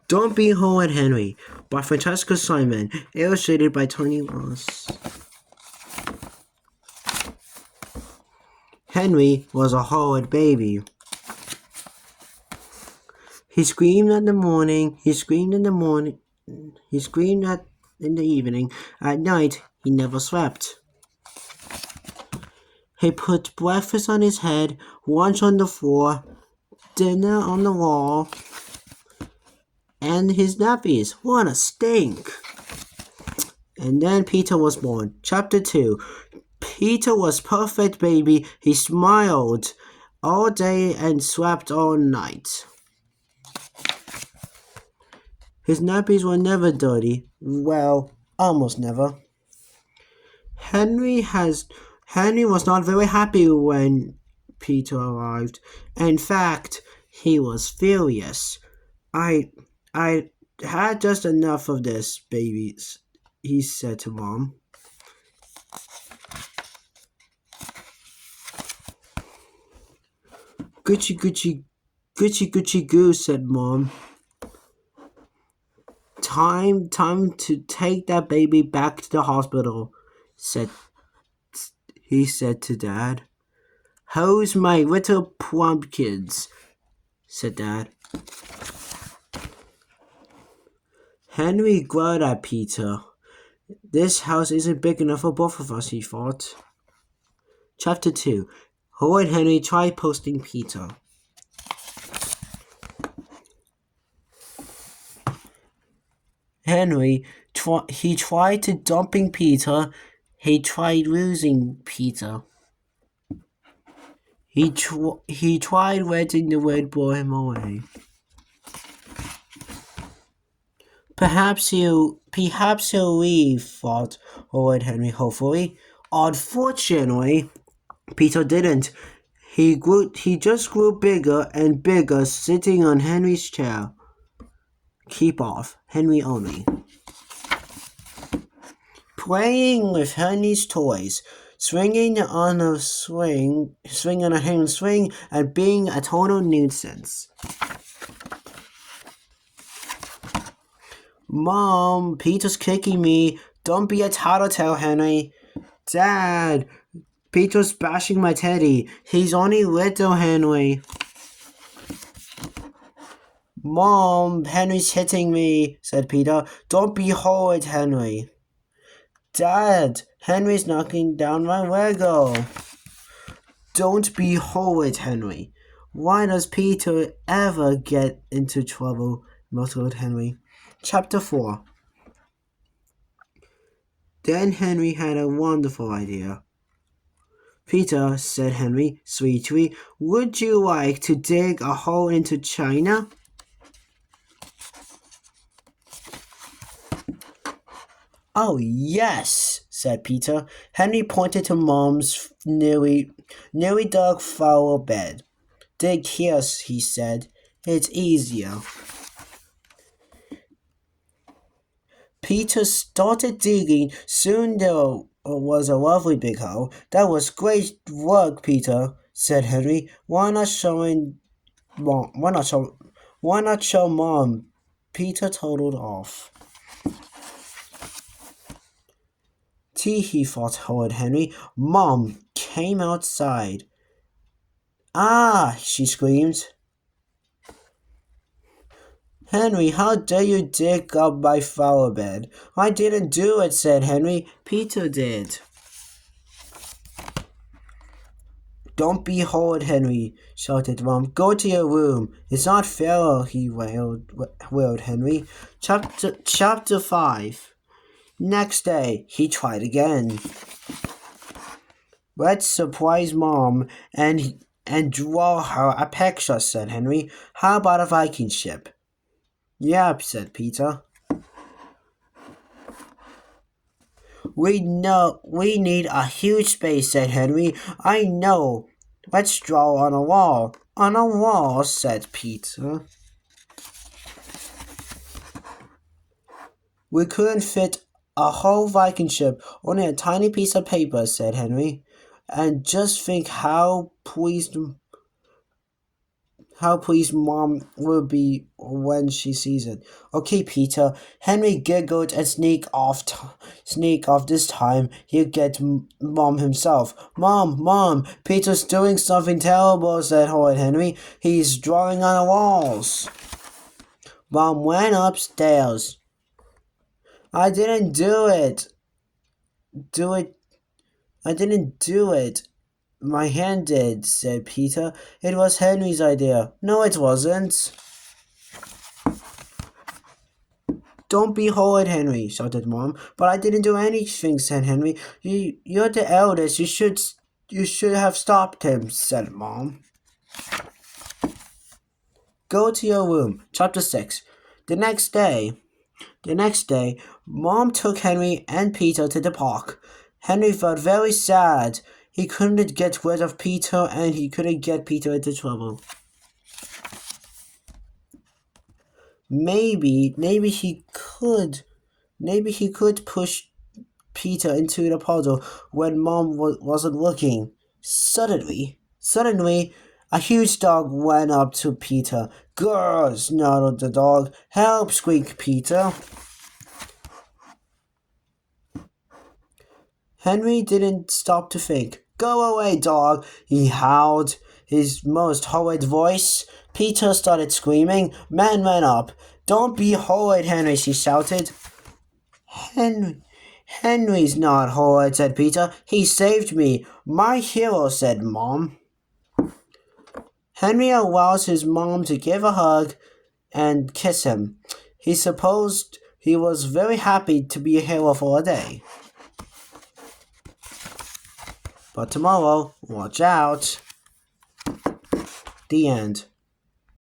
Don't Be Horrid, Henry by Francesca Simon, illustrated by Tony Ross. Henry was a horrid baby. He screamed in the morning, he screamed in the evening. At night, he never slept. He put breakfast on his head, lunch on the floor, dinner on the wall, and his nappies. What a stink! And then Peter was born. Chapter 2. Peter was perfect baby. He smiled all day and slept all night. His nappies were never dirty. Well, almost never. Henry was not very happy when Peter arrived. In fact, he was furious. I had just enough of this, babies, he said to Mom. Gucci goo, said Mom. Time to take that baby back to the hospital, he said to Dad. How's my little pumpkins? Said Dad. Henry glared at Peter. This house isn't big enough for both of us, he thought. Chapter 2. Horrid Henry tried posting Peter. Henry, he tried to dumping Peter. He tried losing Peter. He tried letting the wind blow him away. Perhaps he'll leave, thought Horrid Henry hopefully. Unfortunately, Peter didn't. He just grew bigger and bigger, sitting on Henry's chair. Keep off, Henry only. Playing with Henry's toys, swinging on a hanging swing, and being a total nuisance. Mom, Peter's kicking me. Don't be a tattletale, Henry. Dad, Peter's bashing my teddy. He's only little, Henry. Mom, Henry's hitting me, said Peter. Don't be horrid, Henry. Dad, Henry's knocking down my Lego. Don't be horrid, Henry. Why does Peter ever get into trouble? muttered Henry. Chapter 4. Then Henry had a wonderful idea. Peter, said Henry sweetly, would you like to dig a hole into China? Oh, yes, said Peter. Henry pointed to Mom's newly dug flower bed. Dig here, he said. It's easier. Peter started digging. Soon there was a lovely big hole. That was great work, Peter, said Henry. Why not show Mom? Peter toddled off. Tee, thought Horrid Henry. Mom came outside. Ah, she screamed. Henry, how dare you dig up my flower bed? I didn't do it, said Henry. Peter did. Don't be horrid, Henry, shouted Mom. Go to your room. It's not fair, he wailed Henry. Chapter 5. Next day, he tried again. Let's surprise Mom and draw her a picture, said Henry. How about a Viking ship? Yep, said Peter. We need a huge space, said Henry. I know. Let's draw on a wall. On a wall, said Peter. We couldn't fit a whole Viking ship, only a tiny piece of paper, said Henry. And just think how pleased how pleased Mom will be when she sees it. Okay, Peter. Henry giggled and sneak off this time. He'll get Mom himself. Mom, Peter's doing something terrible, said Horrid Henry. He's drawing on the walls. Mom went upstairs. I didn't do it. I didn't do it. My hand did, said Peter. It was Henry's idea. No, it wasn't. Don't be horrid, Henry, shouted Mom. But I didn't do anything, said Henry. You're the eldest. You should have stopped him, said Mom. Go to your room. Chapter 6. The next day, Mom took Henry and Peter to the park. Henry felt very sad. He couldn't get rid of Peter, and he couldn't get Peter into trouble. Maybe he could push Peter into the puddle when Mom wasn't looking. Suddenly, a huge dog went up to Peter. "Grr!" snarled the dog. "Help!" squeaked Peter. Henry didn't stop to think. "Go away, dog!" he howled, his most horrid voice. Peter started screaming. Man ran up. "Don't be horrid, Henry," she shouted. Henry's not horrid, said Peter. "He saved me. My hero," said Mom. Henry allows his mom to give a hug and kiss him. He supposed he was very happy to be a hero for a day. But tomorrow, watch out. The end.